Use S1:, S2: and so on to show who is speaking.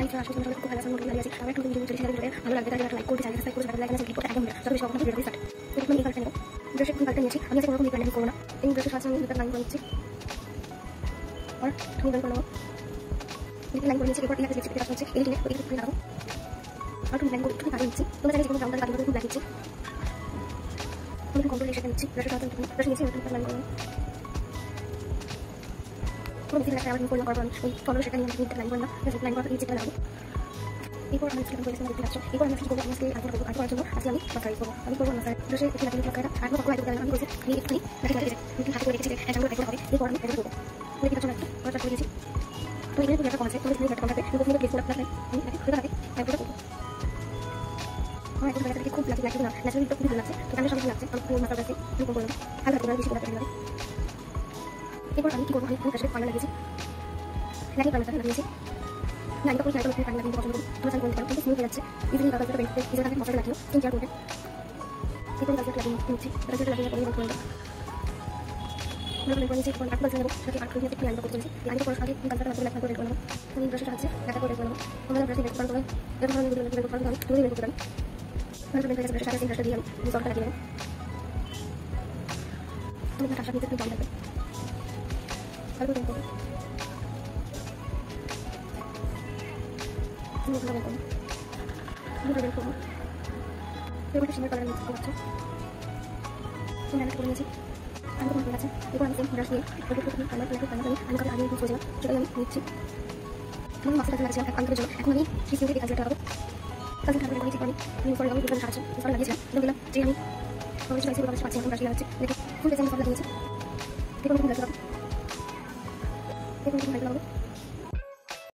S1: Hi friends, আসলে খুব ভালো আছেন, মোটামুটি ভালো আছি। আমার একটু ভিডিও চলে ভিডিওতে ভালো লাগবে তাহলে একটা লাইক করতে, সাবস্ক্রাইব করতে, লাইক করতে ক্লিক করতে একদম না। তবে বেশি কখনো ভিডিও স্টার্ট। তো প্রথমে এই কালারটা নেব। ব্রাশের কোন কালারটা নিয়েছি আমি আজকে কোনো ব্র্যান্ডিং করব না। এই ব্রাশের সাথে আমি দুটো লাইন করে নিচ্ছি। আর আমি লাইন করে নেব। এই লাইন করে নিচ্ছি, এরপর এই হাতে লিপস্টিক কাজ হচ্ছে এই টিনে ওই দিকে লাগাবো। আর তুমি লাইন করে একটু কাটিয়ে নিচ্ছি। তোমরা চাইলে যে কোনো ব্রাউন কালার কাটিয়ে খুব লাগিয়েছি। আমি কন্ট্রোল শেষে নিচ্ছি। ব্রাশের সাথে ব্রাশ নিচ্ছি, নতুন লাইন করব। পুরো মিশিয়ে একটা আবার করলাম, তারপর ওই ফলো সেটা নিয়ে আমি লাইন করলাম। লাইন করার নিচে লাগাবো। এরপর আমি স্কিন করে দেখতে পাচ্ছ। এরপর আমি কি করব, আমি স্কিন আগে করব। আগে করার জন্য আজকে আমি মাসাজ করব। আমি করব মাসাজ। ব্রাশে একটু লাগিয়ে মাসাজটা আর কোনো করাই করতে আমি করেছি। এই একটু নাকি লাগে আমি হাতে করে রেখেছি, এটা আমরা হবে। এরপর আমি এটা করব। আমি কি করব, আমি চাপ করে দিয়েছি। তো এখানে পুরো একটা কম আছে, তো এখানে একটা কম আছে। কিন্তু পুরো প্লেস পুরো প্লাস আমি এটা আগে তারপরে করব। আমার এখন জায়গাটা খুব লাগছে না, ন্যাচারালি তো খুব ভালো লাগছে। তো আমি সব লাগছে, আমি পুরো মাসাজ আছে আমি করব। হালকা করে বেশি করে দিলাম। এরপর আমি কি করব, আমি পুরো কাছে পানি লাগিয়েছি। লাগিয়ে পানি লাগিয়েছি। না, এটা পুরো সাইডে পানি লাগিয়ে পছন্দ করি। তোমরা চাইলে করতে পারো, কিন্তু স্মুথ হয়ে যাচ্ছে। ইজিলি কাজ করতে পারবে। ইজিলি কাজ মশলা লাগিয়ে স্কিন কেয়ার করবে। এরপর কাজ লাগিয়ে নিচ্ছি। কাজ লাগিয়ে পরে বন্ধ করব। আমি নিচে কোন আট বাজে নেব, সাথে আট করে একটু লাইন করতে চলেছি। লাইন করার আগে কাজটা করে লাইন করে নেব। আমি ব্রাশের সাহায্যে কাটা করে নেব। তোমরা ব্রাশে বের করতে এরপর আমি ভিডিও বের করতে আমি তুলে বের করতে পারি। মানে ব্রাশের সাহায্যে ব্রাশটা দিয়ে আমি জলটা লাগিয়ে নেব। তুমি কাটার সাথে একটু জল লাগবে। ভালো করে করব। তুমি ভালো করে করো। আমি বের করব। এরপর শিমের কালার মিক্স করতে হচ্ছে। তুমি এটা করে নিয়েছি। আমি কোনো আছে এরপর আমি সেম ব্রাশ দিয়ে একটু কালার আমি কালার আগে ইউজ করেছিলাম, সেটাই আমি নিচ্ছি। আমি মাস্টার লাগছে এক আঙ্কেলের জন্য। এখন আমি সিসি থেকে কাজটা লাগাবো। কাজটা লাগাবো নিচ্ছি। আমি ফলে আমি দুটো সাহায্যে ফলে লাগিয়েছিলাম। দিলাম যে আমি সবাই চাইছি ওটা পাচ্ছি, এখন ব্রাশ লাগাচ্ছি। দেখি ফুল পেছনে ফলে লাগিয়েছি। এরপর আমি লাগাবো। এরপর আমি লাগাবো।